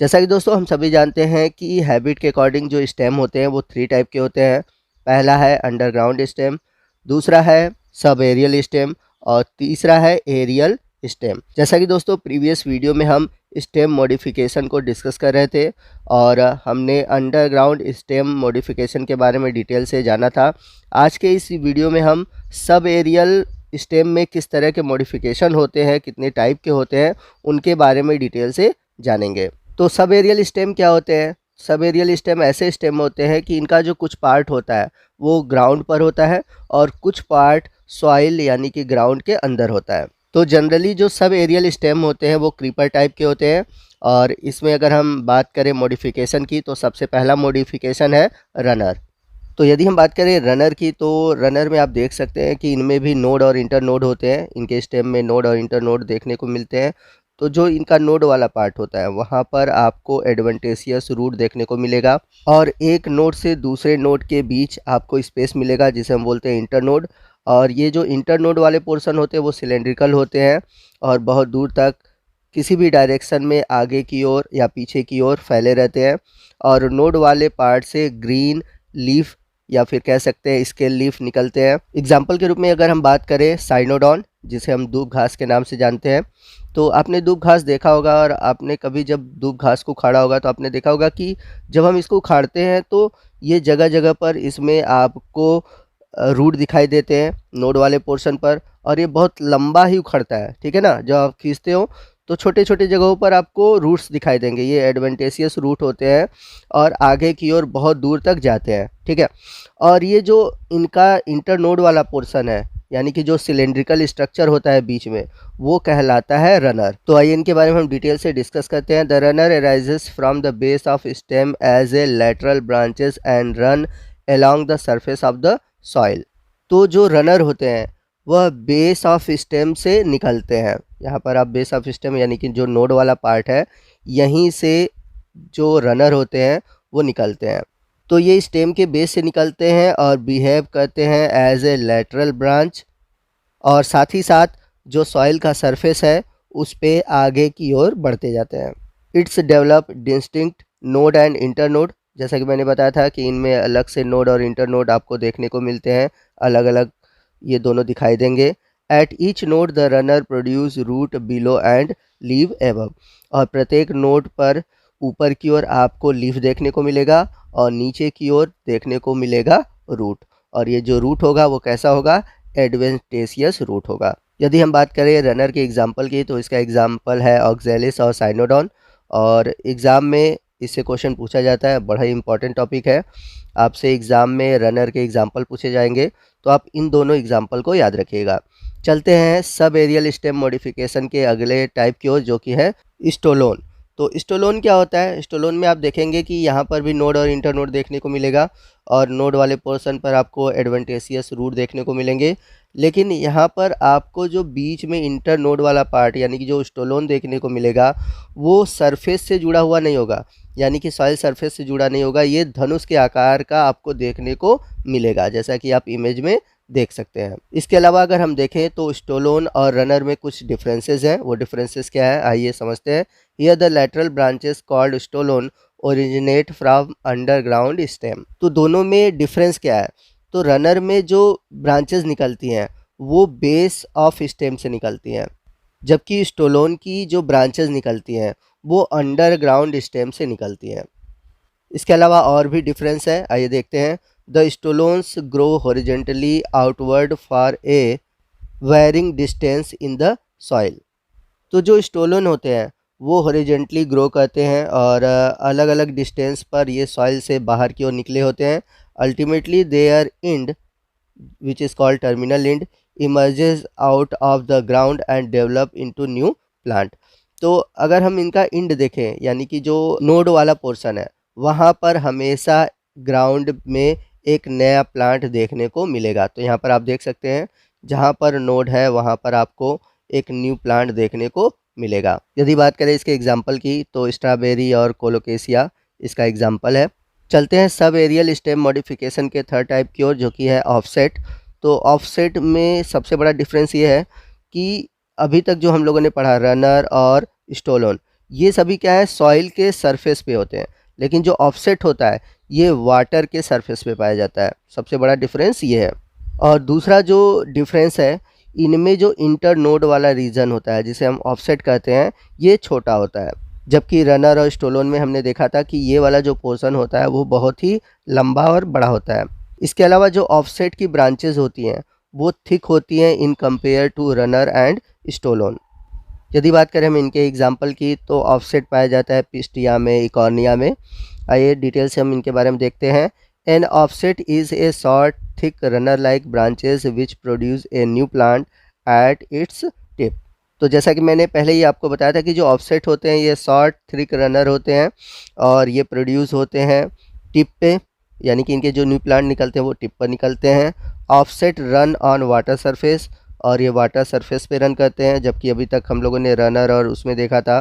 जैसा कि दोस्तों हम सभी जानते हैं कि हैबिट के अकॉर्डिंग जो स्टेम होते हैं वो 3 टाइप के होते हैं। पहला है अंडरग्राउंड स्टेम, दूसरा है सब एरियल स्टेम और तीसरा है एरियल स्टेम। जैसा कि दोस्तों प्रीवियस वीडियो में हम स्टेम मॉडिफिकेशन को डिस्कस कर रहे थे और हमने अंडरग्राउंड स्टेम मॉडिफिकेशन के बारे में डिटेल से जाना था। आज के इस वीडियो में हम सब एरियल स्टेम में किस तरह के मॉडिफिकेशन होते हैं, कितने टाइप के होते हैं, उनके बारे में डिटेल से जानेंगे। तो सब एरियल स्टेम क्या होते हैं? सब एरियल स्टेम ऐसे स्टेम होते हैं कि इनका जो कुछ पार्ट होता है वो ग्राउंड पर होता है और कुछ पार्ट सॉइल यानी कि ग्राउंड के अंदर होता है। तो जनरली जो सब एरियल स्टेम होते हैं वो क्रीपर टाइप के होते हैं और इसमें अगर हम बात करें मॉडिफिकेशन की तो सबसे पहला मॉडिफिकेशन है रनर। तो यदि हम बात करें रनर की तो रनर में आप देख सकते हैं कि इनमें भी नोड और इंटर नोड होते हैं। इनके स्टेम में नोड और इंटर नोड देखने को मिलते हैं। तो जो इनका नोड वाला पार्ट होता है वहाँ पर आपको एडवेंटेशियस रूट देखने को मिलेगा और एक नोड से दूसरे नोड के बीच आपको स्पेस मिलेगा जिसे हम बोलते हैं इंटर नोड। और ये जो इंटर नोड वाले पोर्शन होते हैं वो सिलेंड्रिकल होते हैं और बहुत दूर तक किसी भी डायरेक्शन में आगे की ओर या पीछे की ओर फैले रहते हैं। और नोड वाले पार्ट से ग्रीन लीफ या फिर कह सकते हैं स्केल लीफ निकलते हैं। एग्जाम्पल के रूप में अगर हम बात करें साइनोडॉन, जिसे हम दूब घास के नाम से जानते हैं, तो आपने दूब घास देखा होगा और आपने कभी जब दूब घास को उखाड़ा होगा तो आपने देखा होगा कि जब हम इसको उखाड़ते हैं तो ये जगह जगह पर इसमें आपको रूट दिखाई देते हैं नोड वाले पोर्शन पर और ये बहुत लंबा ही उखड़ता है, ठीक है ना। जब आप खींचते हो तो छोटे छोटे जगहों पर आपको रूट्स दिखाई देंगे। ये एडवेंटेशियस रूट होते हैं और आगे की ओर बहुत दूर तक जाते हैं, ठीक है। और ये जो इनका इंटरनोड वाला पोर्शन है यानी कि जो सिलेंड्रिकल स्ट्रक्चर होता है बीच में, वो कहलाता है रनर। तो आइए इनके बारे में हम डिटेल से डिस्कस करते हैं। The runner arises from the base of stem as a lateral branches and run along the surface of the soil. तो जो रनर होते हैं वह बेस ऑफ स्टेम से निकलते हैं। यहाँ पर आप बेस ऑफ स्टेम यानी कि जो नोड वाला पार्ट है, यहीं से जो रनर होते हैं वो निकलते हैं। तो ये स्टेम के बेस से निकलते हैं और बिहेव करते हैं एज ए लैटरल ब्रांच और साथ ही साथ जो सॉइल का सरफेस है उस पे आगे की ओर बढ़ते जाते हैं। It's develop distinct node and internode. जैसा कि मैंने बताया था कि इनमें अलग से नोड और इंटरनोड आपको देखने को मिलते हैं, अलग अलग ये दोनों दिखाई देंगे। At each node the runner produce root below and leave above. और प्रत्येक नोड पर ऊपर की ओर आपको लीफ देखने को मिलेगा और नीचे की ओर देखने को मिलेगा रूट। और ये जो रूट होगा वो कैसा होगा? एडवेंटेशियस रूट होगा। यदि हम बात करें रनर के एग्जाम्पल की तो इसका एग्जाम्पल है ऑक्जेलिस और साइनोडॉन। और एग्ज़ाम में इससे क्वेश्चन पूछा जाता है, बड़ा ही इंपॉर्टेंट टॉपिक है। आपसे एग्ज़ाम में रनर के एग्जाम्पल पूछे जाएंगे तो आप इन दोनों एग्जाम्पल को याद रखिएगा। चलते हैं सब एरियल स्टेम मॉडिफिकेशन के अगले टाइप की ओर, जो कि है स्टोलोन। तो स्टोलोन क्या होता है? स्टोलोन में आप देखेंगे कि यहाँ पर भी नोड और इंटर नोड देखने को मिलेगा और नोड वाले पोर्शन पर आपको एडवेंटेशियस रूट देखने को मिलेंगे। लेकिन यहाँ पर आपको जो बीच में इंटर नोड वाला पार्ट यानी कि जो स्टोलोन देखने को मिलेगा वो सरफेस से जुड़ा हुआ नहीं होगा, यानी कि सॉइल सरफेस से जुड़ा नहीं होगा। ये धनुष के आकार का आपको देखने को मिलेगा, जैसा कि आप इमेज में देख सकते हैं। इसके अलावा अगर हम देखें तो स्टोलोन और रनर में कुछ डिफरेंसेस हैं। वो डिफरेंसेस क्या है आइए समझते हैं। Here the lateral branches called stolon originate from underground stem. तो दोनों में डिफरेंस क्या है? तो रनर में जो ब्रांचेस निकलती हैं वो बेस ऑफ स्टेम से निकलती हैं, जबकि स्टोलोन की जो ब्रांचेस निकलती हैं वो अंडरग्राउंड स्टेम से निकलती हैं। इसके अलावा और भी डिफरेंस है, आइए देखते हैं। The stolons grow horizontally outward for a varying distance in the soil. तो जो स्टोलोन होते हैं वो हॉरिजेंटली ग्रो करते हैं और अलग अलग डिस्टेंस पर ये सॉइल से बाहर की ओर निकले होते हैं। Ultimately their end which is called terminal end emerges out of the ground and develop into new plant. तो अगर हम इनका इंड देखें यानी कि जो नोड वाला पोर्शन है वहाँ पर हमेशा ग्राउंड में एक नया प्लांट देखने को मिलेगा। तो यहाँ पर आप देख सकते हैं जहाँ पर नोड है वहाँ पर आपको एक न्यू प्लांट देखने को मिलेगा। यदि बात करें इसके एग्जाम्पल की तो स्ट्रॉबेरी और कोलोकेशिया इसका एग्जाम्पल है। चलते हैं सब एरियल स्टेम मॉडिफिकेशन के थर्ड टाइप की ओर, जो कि है ऑफसेट। तो ऑफसेट में सबसे बड़ा डिफरेंस ये है कि अभी तक जो हम लोगों ने पढ़ा रनर और स्टोलोन, ये सभी क्या है, सॉइल के सरफेस पे होते हैं, लेकिन जो ऑफसेट होता है ये वाटर के सरफेस पे पाया जाता है। सबसे बड़ा डिफरेंस ये है। और दूसरा जो डिफरेंस है, इनमें जो इंटर नोड वाला रीजन होता है जिसे हम ऑफसेट कहते हैं, ये छोटा होता है, जबकि रनर और स्टोलोन में हमने देखा था कि ये वाला जो पोर्शन होता है वो बहुत ही लंबा और बड़ा होता है। इसके अलावा जो ऑफसेट की ब्रांचेज होती हैं वो थिक होती हैं in compare to runner and stolon. यदि बात करें हम इनके एग्जाम्पल की, तो ऑफसेट पाया जाता है पिस्टिया में, इकॉर्निया में। आइए डिटेल से हम इनके बारे में देखते हैं। An offset is a short thick runner like branches which produce a new plant at its tip. तो जैसा कि मैंने पहले ही आपको बताया था कि जो ऑफसेट होते हैं ये शॉर्ट थिक रनर होते हैं और ये प्रोड्यूस होते हैं टिप पे, यानी कि इनके जो न्यू प्लांट निकलते हैं वो टिप पर निकलते हैं। Offset run on water surface, और ये वाटर सरफेस पे रन करते हैं, जबकि अभी तक हम लोगों ने रनर और उसमें देखा था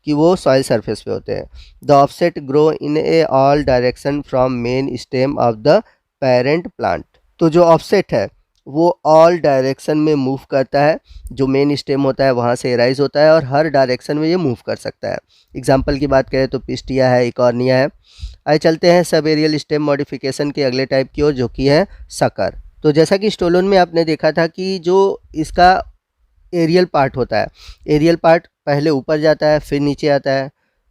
कि वो सॉइल सरफेस पे होते हैं। The offset grow in A all direction from main stem of the parent plant. तो जो ऑफसेट है वो ऑल डायरेक्शन में मूव करता है, जो मेन स्टेम होता है वहाँ से राइज होता है और हर डायरेक्शन में ये मूव कर सकता है। एग्जाम्पल की बात करें तो पिस्टिया है, इकॉर्निया है। आइए चलते हैं सब एरियल स्टेम मॉडिफिकेशन के अगले टाइप की ओर, जो कि है सकर। तो जैसा कि स्टोलोन में आपने देखा था कि जो इसका एरियल पार्ट होता है, एरियल पार्ट पहले ऊपर जाता है, फिर नीचे आता है,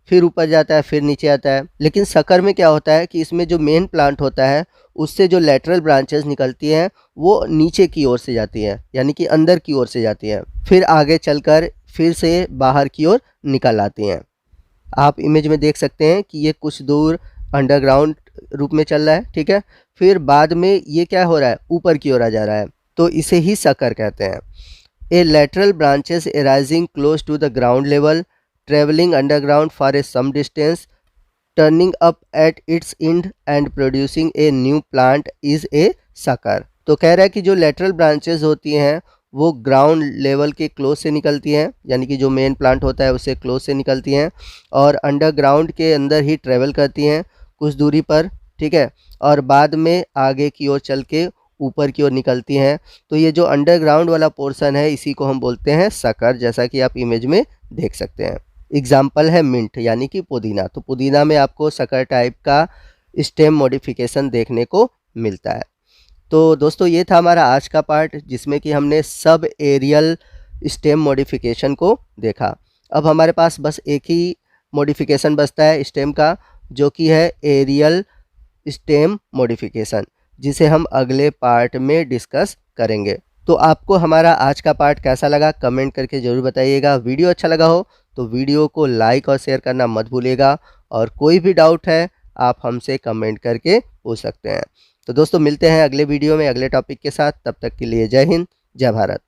फिर ऊपर जाता है, फिर नीचे आता है। लेकिन सकर में क्या होता है कि इसमें जो मेन प्लांट होता है उससे जो लेटरल ब्रांचेस निकलती हैं वो नीचे की ओर से जाती हैं, यानी कि अंदर की ओर से जाती हैं, फिर आगे चलकर फिर से बाहर की ओर निकल आती हैं। आप इमेज में देख सकते हैं कि ये कुछ दूर अंडरग्राउंड रूप में चल रहा है, ठीक है। फिर बाद में ये क्या हो रहा है, ऊपर की ओर आ जा रहा है, तो इसे ही सकर कहते हैं। A lateral branches arising close to the ground level, travelling underground for a some distance, turning up at its end and producing a new plant is a sucker. तो कह रहा है कि जो लेटरल ब्रांचेस होती हैं वो ग्राउंड लेवल के क्लोज से निकलती हैं, यानी कि जो मेन प्लांट होता है उससे क्लोज से निकलती हैं और अंडरग्राउंड के अंदर ही ट्रेवल करती हैं कुछ दूरी पर, ठीक है, और बाद में आगे की ओर चल के ऊपर की ओर निकलती हैं। तो ये जो अंडरग्राउंड वाला पोर्शन है इसी को हम बोलते हैं सकर, जैसा कि आप इमेज में देख सकते हैं। एग्जाम्पल है मिंट यानी कि पुदीना। तो पुदीना में आपको सकर टाइप का स्टेम मॉडिफिकेशन देखने को मिलता है। तो दोस्तों ये था हमारा आज का पार्ट, जिसमें कि हमने सब एरियल स्टेम मॉडिफिकेशन को देखा। अब हमारे पास बस एक ही मॉडिफिकेशन बचता है स्टेम का, जो कि है एरियल स्टेम मॉडिफिकेशन, जिसे हम अगले पार्ट में डिस्कस करेंगे। तो आपको हमारा आज का पार्ट कैसा लगा कमेंट करके ज़रूर बताइएगा। वीडियो अच्छा लगा हो तो वीडियो को लाइक और शेयर करना मत भूलिएगा, और कोई भी डाउट है आप हमसे कमेंट करके पूछ सकते हैं। तो दोस्तों मिलते हैं अगले वीडियो में अगले टॉपिक के साथ, तब तक के लिए जय हिंद, जय भारत।